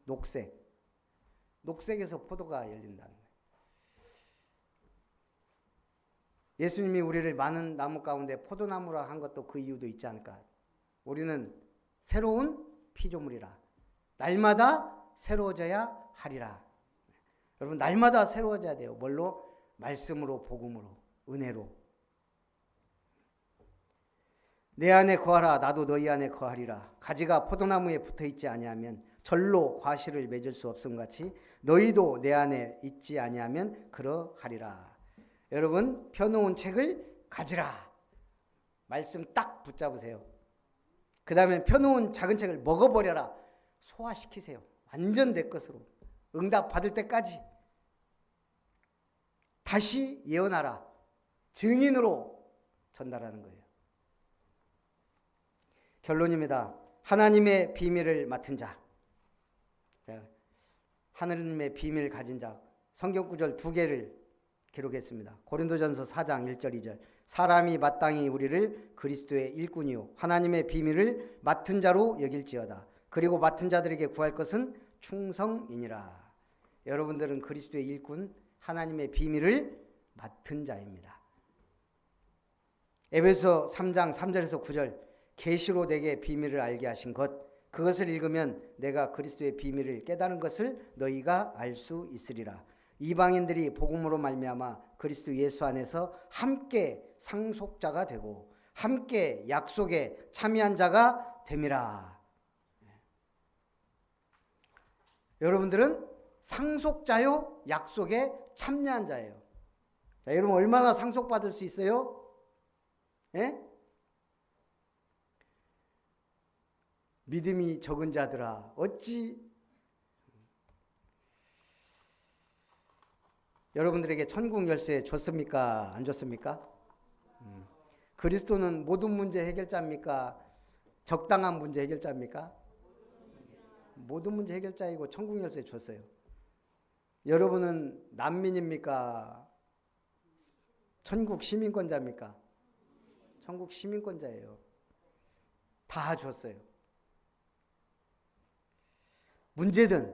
녹색. 녹색에서 포도가 열린다는 거예요. 예수님이 우리를 많은 나무 가운데 포도나무라 한 것도 그 이유도 있지 않을까. 우리는 새로운 피조물이라. 날마다 새로워져야 하리라. 여러분 날마다 새로워져야 돼요. 뭘로? 말씀으로, 복음으로, 은혜로. 내 안에 거하라. 나도 너희 안에 거하리라. 가지가 포도나무에 붙어있지 아니하면 절로 과실을 맺을 수 없음 같이 너희도 내 안에 있지 아니하면 그러하리라. 여러분 펴놓은 책을 가지라. 말씀 딱 붙잡으세요. 그 다음에 펴놓은 작은 책을 먹어버려라. 소화시키세요. 완전 내 것으로. 응답 받을 때까지. 다시 예언하라. 증인으로 전달하는 거예요. 결론입니다. 하나님의 비밀을 맡은 자, 하나님의 비밀을 가진 자, 성경 구절 2개를 기록했습니다. 고린도전서 4장 1절 2절. 사람이 마땅히 우리를 그리스도의 일꾼이요 하나님의 비밀을 맡은 자로 여길지어다. 그리고 맡은 자들에게 구할 것은 충성이니라. 여러분들은 그리스도의 일꾼, 하나님의 비밀을 맡은 자입니다. 에베소 3장 3절에서 9절. 계시로 내게 비밀을 알게 하신 것, 그것을 읽으면 내가 그리스도의 비밀을 깨닫는 것을 너희가 알 수 있으리라. 이방인들이 복음으로 말미암아 그리스도 예수 안에서 함께 상속자가 되고 함께 약속에 참여한 자가 됨이라. 여러분들은 상속자요, 약속에 참여한 자예요. 자, 여러분 얼마나 상속받을 수 있어요? 예? 믿음이 적은 자들아 어찌. 여러분들에게 천국 열쇠 줬습니까? 안 줬습니까? 그리스도는 모든 문제 해결자입니까? 적당한 문제 해결자입니까? 모든 문제 해결자이고 천국 열쇠 줬어요. 여러분은 난민입니까? 천국 시민권자입니까? 천국 시민권자예요. 다 줬어요. 문제든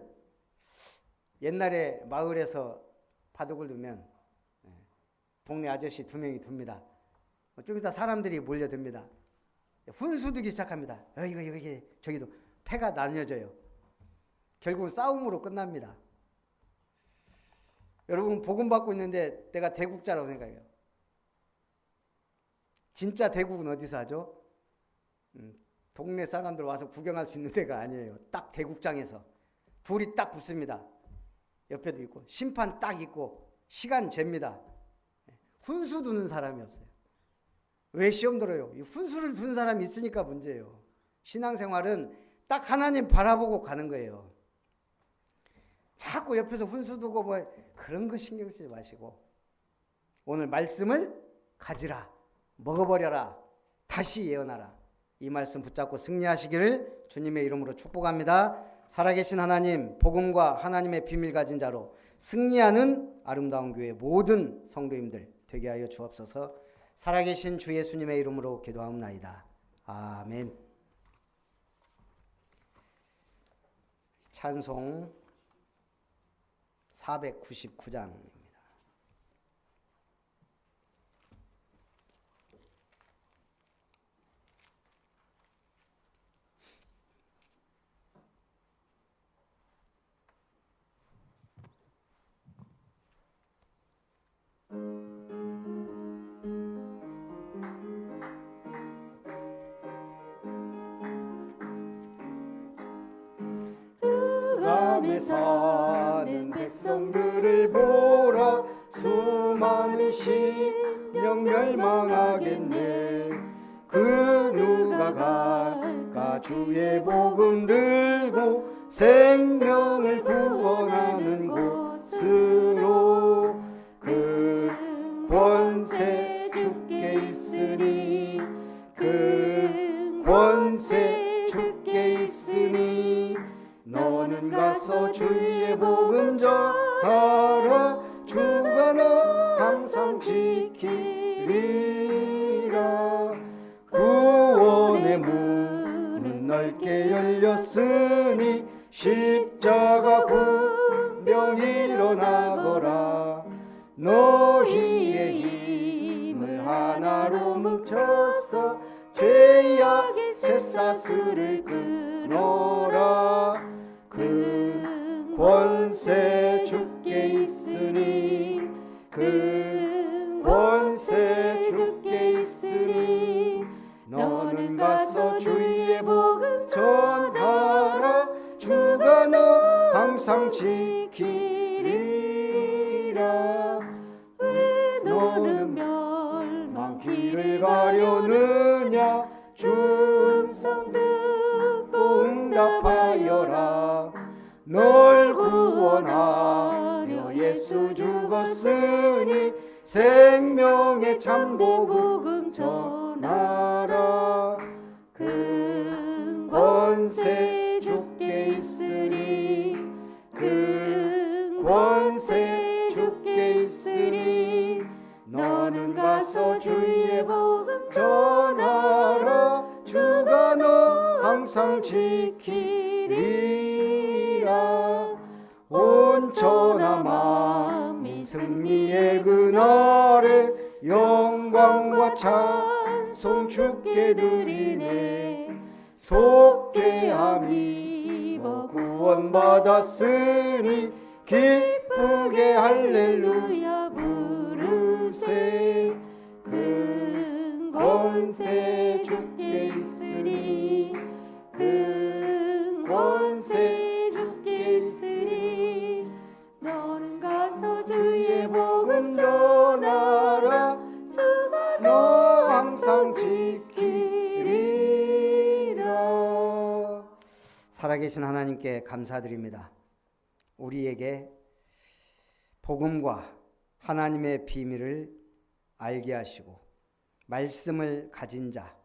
옛날에 마을에서 바둑을 두면 동네 아저씨 2명이 둡니다. 좀 이따 사람들이 몰려듭니다. 훈수 두기 시작합니다. 여기 저기도 패가 나뉘어져요. 결국은 싸움으로 끝납니다. 여러분 복음 받고 있는데 내가 대국자라고 생각해요. 진짜 대국은 어디서 하죠? 동네 사람들 와서 구경할 수 있는 데가 아니에요. 딱 대국장에서 둘이 딱 붙습니다. 옆에도 있고 심판 딱 있고 시간 잽니다. 훈수 두는 사람이 없어요. 왜 시험 들어요? 훈수를 두는 사람이 있으니까 문제예요. 신앙생활은 딱 하나님 바라보고 가는 거예요. 자꾸 옆에서 훈수 두고 뭐 그런 거 신경 쓰지 마시고 오늘 말씀을 가지라, 먹어버려라, 다시 예언하라. 이 말씀 붙잡고 승리하시기를 주님의 이름으로 축복합니다. 살아계신 하나님, 복음과 하나님의 비밀 가진 자로 승리하는 아름다운 교회 모든 성도님들 되게 하여 주옵소서. 살아계신 주 예수님의 이름으로 기도하옵나이다. 아멘. 찬송 499장입니다. 흑암에 사는 백성들을 보라. 수많은 심령 멸망하겠네. 그 누가 갈까 주의 복음 들고 생명을 구원하는 곳으로. 그 권세 주께 있으니, 그 권세 주께 있으니, 너는 가서 주의 복음 전하라. 주가 너 항상 지키리라. 구원의 문은 넓게 열렸으니 십자가 군병 일어나거라. 너희의 힘을 하나로 뭉쳐서 죄악의 쇠사슬을 끊어라. 그 권세 주께 있으니, 그 권세 주께 있으니, 너는 가서 주의 복음 전하라. 주가 너 항상 지키리라. 왜 너는 멸망길을 가려느냐. 주 음성 듣고 응답하여라. 널 구원하려 예수 죽었으니 생명의 참고 복음 전하라. 그 권세 주께 있으니, 그 권세 주께 있으니, 너는 가서 주의 복음 전하라. 주가 너 항상 지키리라. 온 천하 만민 승리의 그날에 영광과 찬송 주께 드리네. 속죄함이 뭐 구원받았으니 기쁘게 할렐루야 부르세. 큰 권세 주께 있으리 큰 권세 주께 있으리. 너는 가서 주의 복음 전하라 주가 너 항상 지키리라. 살아계신 하나님께 감사드립니다. 우리에게 복음과 하나님의 비밀을 알게 하시고 말씀을 가진 자,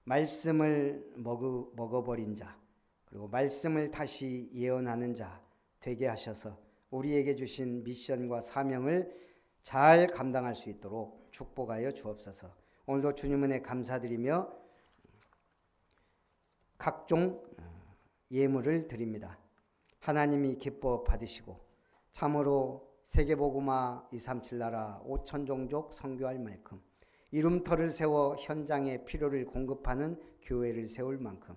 말씀을 먹어버린 자, 그리고 말씀을 다시 예언하는 자 되게 하셔서 우리에게 주신 미션과 사명을 잘 감당할 수 있도록 축복하여 주옵소서. 오늘도 주님 은혜 감사드리며 각종 예물을 드립니다. 하나님이 기뻐 받으시고 참으로 세계복음화 237 나라 5천 종족 선교할 만큼 이름터를 세워 현장에 필요를 공급하는 교회를 세울 만큼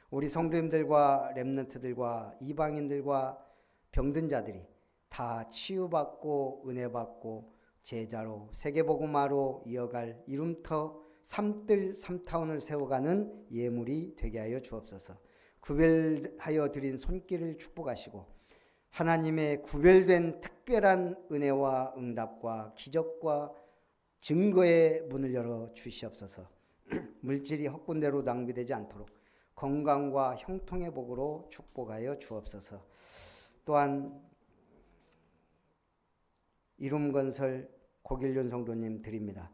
우리 성도님들과 렘넌트들과 이방인들과 병든 자들이 다 치유받고 은혜받고 제자로 세계복음화로 이어갈 이름터 삼뜰 삼타운을 세워가는 예물이 되게 하여 주옵소서. 구별하여 드린 손길을 축복하시고 하나님의 구별된 특별한 은혜와 응답과 기적과 증거의 문을 열어 주시옵소서. 물질이 헛군대로 낭비되지 않도록 건강과 형통의 복으로 축복하여 주옵소서. 또한 이룸건설 고길륜 성도님 드립니다.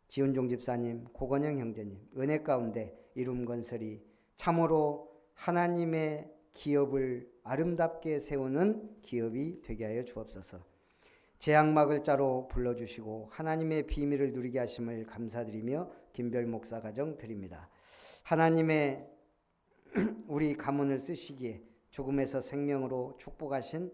지은종 집사님, 고건영 형제님, 은혜 가운데 이룸건설이 참으로 하나님의 기업을 아름답게 세우는 기업이 되게 하여 주옵소서. 재앙막을 자로 불러주시고 하나님의 비밀을 누리게 하심을 감사드리며 김별 목사 가정 드립니다. 하나님의 우리 가문을 쓰시기에 죽음에서 생명으로 축복하신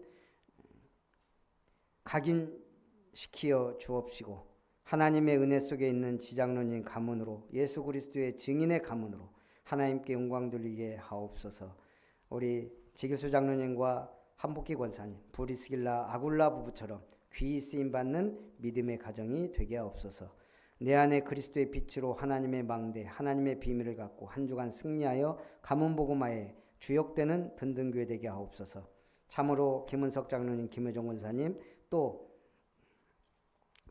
각인시키어 주옵시고 하나님의 은혜 속에 있는 지장로님 가문으로 예수 그리스도의 증인의 가문으로 하나님께 영광 돌리게 하옵소서. 우리 지기수 장로님과 한복기 권사님, 브리스길라 아굴라 부부처럼 귀히 쓰임받는 믿음의 가정이 되게 하옵소서. 내 안에 그리스도의 빛으로 하나님의 망대, 하나님의 비밀을 갖고 한 주간 승리하여 가문복음화에 주역되는 든든교회 되게 하옵소서. 참으로 김은석 장로님, 김혜종 권사님, 또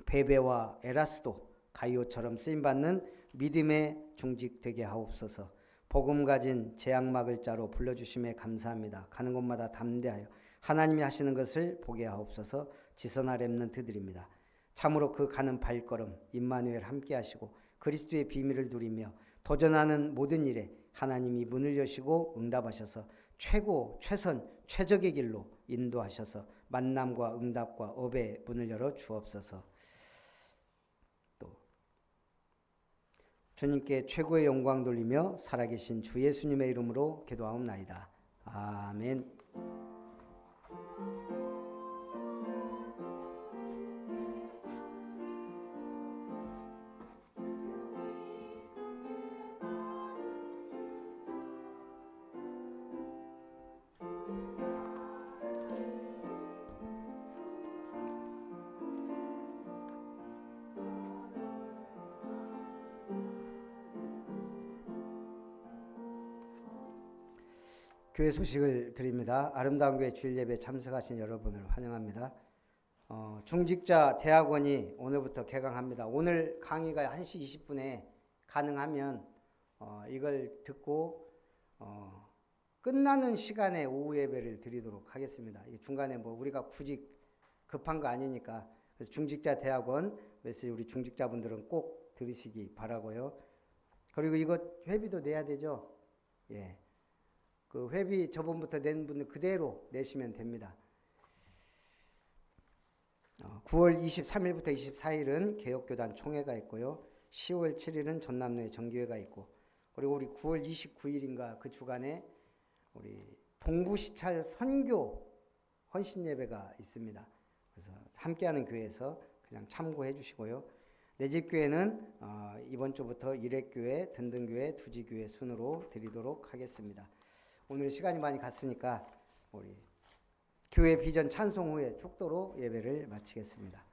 베베와 에라스도 가이오처럼 쓰임받는 믿음의 중직 되게 하옵소서. 복음 가진 재앙막을 자로 불러주심에 감사합니다. 가는 곳마다 담대하여 하나님이 하시는 것을 보게 하옵소서. 지선아 렘넌트 드립니다. 참으로 그 가는 발걸음 임마누엘 함께 하시고 그리스도의 비밀을 누리며 도전하는 모든 일에 하나님이 문을 여시고 응답하셔서 최고, 최선, 최적의 길로 인도하셔서 만남과 응답과 업의 문을 열어 주옵소서. 또 주님께 최고의 영광 돌리며 살아계신 주 예수님의 이름으로 기도하옵나이다. 아멘. 교회 소식을 드립니다. 아름다운 교회 주일 예배에 참석하신 여러분을 환영합니다. 중직자 대학원이 오늘부터 개강합니다. 오늘 강의가 1시 20분에 가능하면 이걸 듣고 끝나는 시간에 오후 예배를 드리도록 하겠습니다. 중간에 뭐 우리가 굳이 급한 거 아니니까 그래서 중직자 대학원 메시지 우리 중직자분들은 꼭 들으시기 바라고요. 그리고 이거 회비도 내야 되죠. 예. 그 회비 저번부터 낸 분들 그대로 내시면 됩니다. 9월 23일부터 24일은 개혁교단 총회가 있고요. 10월 7일은 전남로에 정기회가 있고, 그리고 우리 9월 29일인가 그 주간에 우리 동부시찰 선교 헌신 예배가 있습니다. 그래서 함께하는 교회에서 그냥 참고해 주시고요. 내 집 교회는 이번 주부터 일회교회, 든든교회, 두지교회 순으로 드리도록 하겠습니다. 오늘 시간이 많이 갔으니까 우리 교회 비전 찬송 후에 축도로 예배를 마치겠습니다.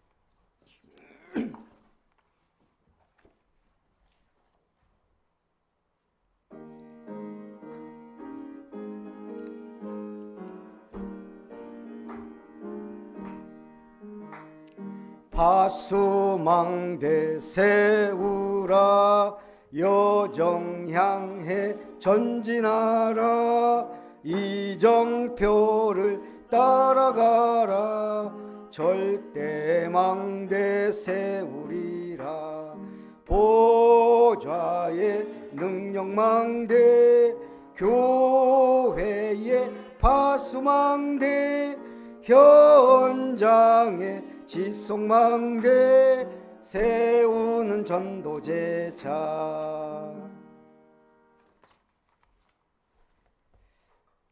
파수망대 세우라 여정 향해 전진하라 이정표를 따라가라 절대망대 세우리라 보좌의 능력망대 교회의 파수망대 현장의 지속망대 세우는 전도제자.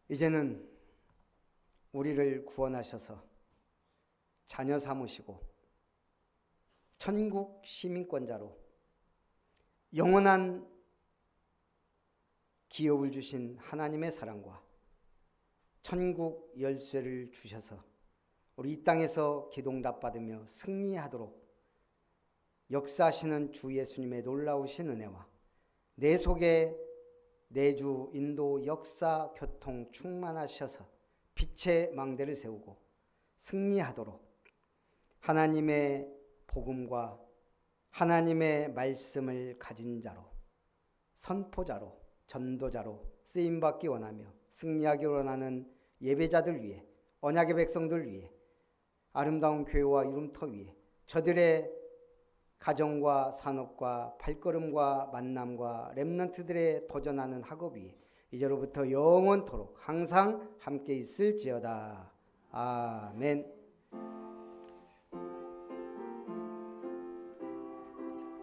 이제는 우리를 구원하셔서 자녀 삼으시고 천국 시민권자로 영원한 기업을 주신 하나님의 사랑과 천국 열쇠를 주셔서 우리 이 땅에서 기동답 받으며 승리하도록 역사하시는 주 예수님의 놀라우신 은혜와 내 속에 내주 인도 역사 교통 충만하셔서 빛의 망대를 세우고 승리하도록 하나님의 복음과 하나님의 말씀을 가진 자로 선포자로 전도자로 쓰임받기 원하며 승리하기 원하는 예배자들 위해 언약의 백성들 위해 아름다운 교회와 이름터 위에 저들의 가정과 산업과 발걸음과 만남과 렘넌트들의 도전하는 학업 위에 이제로부터 영원토록 항상 함께 있을지어다. 아멘.